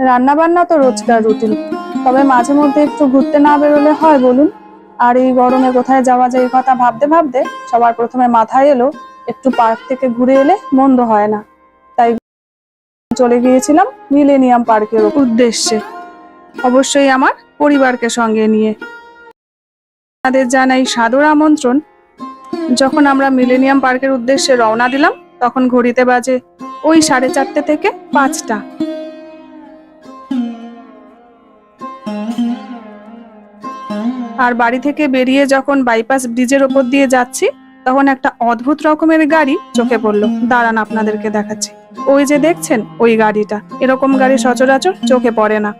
রান্না বান্না তো রোজকার রুটিন, তবে মাঝে মধ্যে একটু ঘুরতে না বেরোলে হয় বলুন? আর এই গরমে কোথায় যাওয়া যায় এই কথা ভাবতে ভাবতে সবার প্রথমে মাথায় এলো একটু পার্ক থেকে ঘুরে এলে মন্দ হয় না। তাই চলে গিয়েছিলাম মিলেনিয়াম পার্কের উদ্দেশ্যে, অবশ্যই আমার পরিবারকে সঙ্গে নিয়ে। তাদের জানাই সাদর আমন্ত্রণ। যখন আমরা মিলেনিয়াম পার্কের উদ্দেশ্যে রওনা দিলাম তখন ঘড়িতে বাজে ওই 4:30 থেকে 5টা। আর বাড়ি থেকে বেরিয়ে যখন বাইপাস ব্রিজের ওপর দিয়ে যাচ্ছি তখন একটা অদ্ভুত রকমের গাড়ি চোখে পড়লো। দাঁড়ান, আপনাদেরকে দেখাচ্ছি। ওই যে দেখছেন ওই গাড়িটা, এরকম গাড়ি সচরাচর চোখে পড়ে না।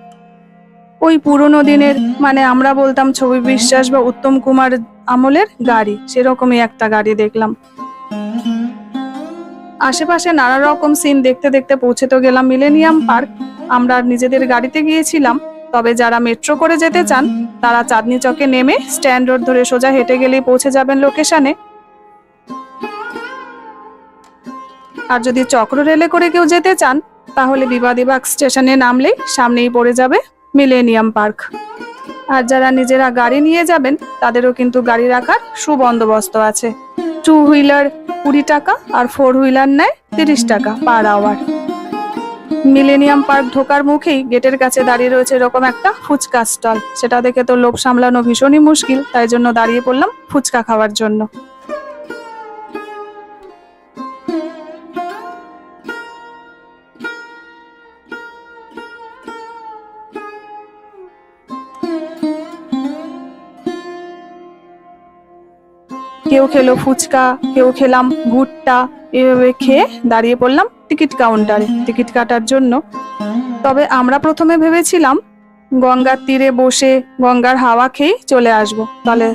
ওই পুরোনো দিনের, মানে আমরা বলতাম ছবি বিশ্বাস বা উত্তম কুমার আমলের গাড়ি, সেরকমই একটা গাড়ি দেখলাম। আশেপাশে নানা রকম সিন দেখতে দেখতে পৌঁছে তো গেলাম মিলেনিয়াম পার্ক। আমরা নিজেদের গাড়িতে গিয়েছিলাম, তবে যারা মেট্রো করে যেতে চান তারা চাঁদনি চকে নেমে স্ট্যান্ড রোড ধরে সোজা হেঁটে গেলেই পৌঁছে যাবেন লোকেশনে। আর যদি চক্র রেলে করে কেউ যেতে চান তাহলে বিবাদীবাগ স্টেশনে নামলেই সামনেই পড়ে যাবে মিলেনিয়াম পার্ক। আর যারা নিজেরা গাড়ি নিয়ে যাবেন তাদেরও কিন্তু গাড়ি রাখার সুবন্দোবস্ত আছে। 2 হুইলার 20 টাকা আর 4 হুইলার নেয় 30 টাকা পার আওয়ার। মিলেনিয়াম পার্ক ঢোকার মুখেই গেটের কাছে দাঁড়িয়ে রয়েছে এরকম একটা ফুচকা স্টল। সেটা দেখে তো লোভ সামলানো ভীষণই মুশকিল, তাই জন্য দাঁড়িয়ে পড়লাম ফুচকা খাওয়ার জন্য। কেউ খেলো ফুচকা, কেউ খেলাম ভুট্টা। এভাবে খেয়ে দাঁড়িয়ে পড়লাম টিকিট কাউন্টারে টিকিট কাটার জন্য। তবে আমরা প্রথমে ভেবেছিলাম গঙ্গার তীরে বসে গঙ্গার হাওয়া খেয়ে চলে আসবো, তাহলে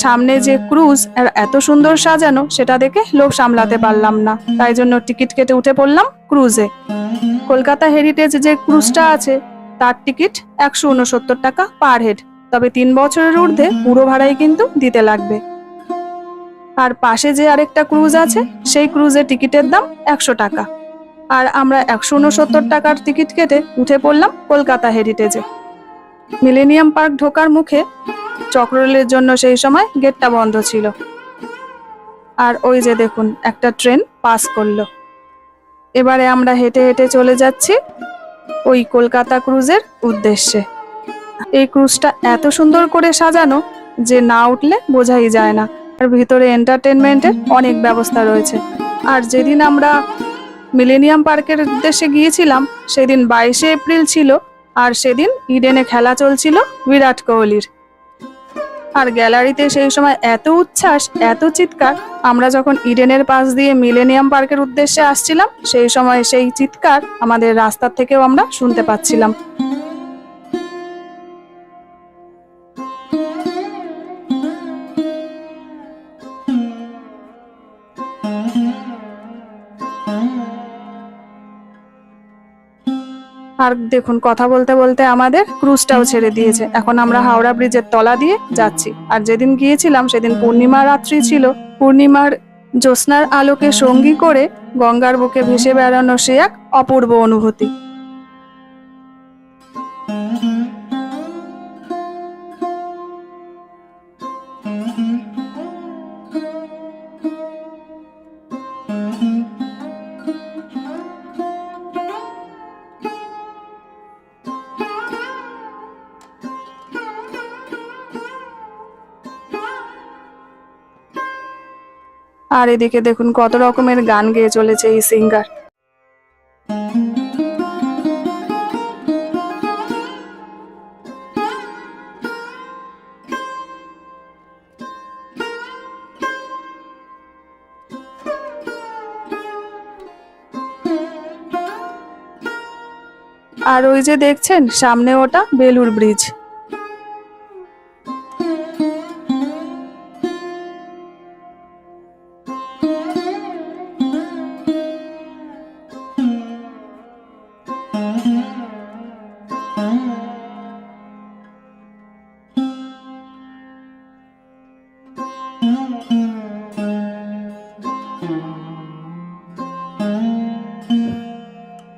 সামনে যে ক্রুজ আর এত সুন্দর সাজানো সেটা দেখে লোভ সামলাতে পারলাম না, তাই জন্য টিকিট কেটে উঠে পড়লাম ক্রুজে। কলকাতা হেরিটেজ যে ক্রুজটা আছে তার টিকিট 169 টাকা পার হেড, তবে 3 বছরের ঊর্ধ্বে পুরো ভাড়াই কিন্তু দিতে লাগবে। আর পাশে যে আরেকটা ক্রুজ আছে সেই ক্রুজের টিকিটের দাম 100 টাকা। আর আমরা 169 টাকার টিকিট কেটে উঠে পড়লাম কলকাতা হেরিটেজে। মিলেনিয়াম পার্ক ঢোকার মুখে চক্ররেলের জন্য সেই সময় গেটটা বন্ধ ছিল। আর ওই যে দেখুন একটা ট্রেন পাস করলো। এবারে আমরা হেঁটে হেঁটে চলে যাচ্ছি ওই কলকাতা ক্রুজের উদ্দেশ্যে। এই ক্রুজটা এত সুন্দর করে সাজানো যে না উঠলে বোঝাই যায় না। আর ভিতরে এন্টারটেনমেন্টের অনেক ব্যবস্থা রয়েছে। আর যেদিন আমরা মিলেনিয়াম পার্কের উদ্দেশ্যে গিয়েছিলাম সেদিন 22শে এপ্রিল ছিল, আর সেদিন ইডেনে খেলা চলছিল বিরাট কোহলির। আর গ্যালারিতে সেই সময় এত উচ্ছ্বাস, এত চিৎকার। আমরা যখন ইডেনের পাশ দিয়ে মিলেনিয়াম পার্কের উদ্দেশ্যে আসছিলাম সেই সময় সেই চিৎকার আমাদের রাস্তার থেকেও আমরা শুনতে পাচ্ছিলাম। আর দেখুন কথা বলতে বলতে আমাদের ক্রুজটাও ছেড়ে দিয়েছে। এখন আমরা হাওড়া ব্রিজের তলা দিয়ে যাচ্ছি। আর যেদিন গিয়েছিলাম সেদিন পূর্ণিমা রাত্রি ছিল। পূর্ণিমার জ্যোৎস্নার আলোকে সঙ্গী করে গঙ্গার বুকে ভেসে বেড়ানো সে এক অপূর্ব অনুভূতি। আর এদিকে দেখুন কত রকমের গান গেয়ে চলেছে এই সিঙ্গার। আর ওই যে দেখছেন সামনে ওটা বেলুড় ব্রিজ।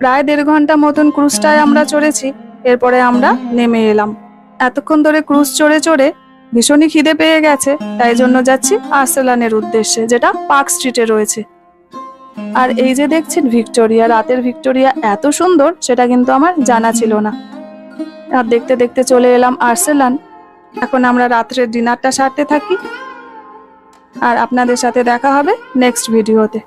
প্রায় 1.5 ঘন্টা মতন ক্রুজটায় আমরা চড়েছি। এরপরে আমরা নেমে এলাম। এতক্ষণ ধরে ক্রুজ চড়ে চড়ে ভীষণই খিদে পেয়ে গেছে, তাই জন্য যাচ্ছি আর্সেলানের উদ্দেশ্যে, যেটা পার্ক স্ট্রিটে রয়েছে। আর এই যে দেখছেন ভিক্টোরিয়া, রাতের ভিক্টোরিয়া এত সুন্দর সেটা কিন্তু আমার জানা ছিল না। আর দেখতে দেখতে চলে এলাম আর্সেলান। এখন আমরা রাত্রের ডিনারটা সারতে থাকি, আর আপনাদের সাথে দেখা হবে নেক্সট ভিডিওতে।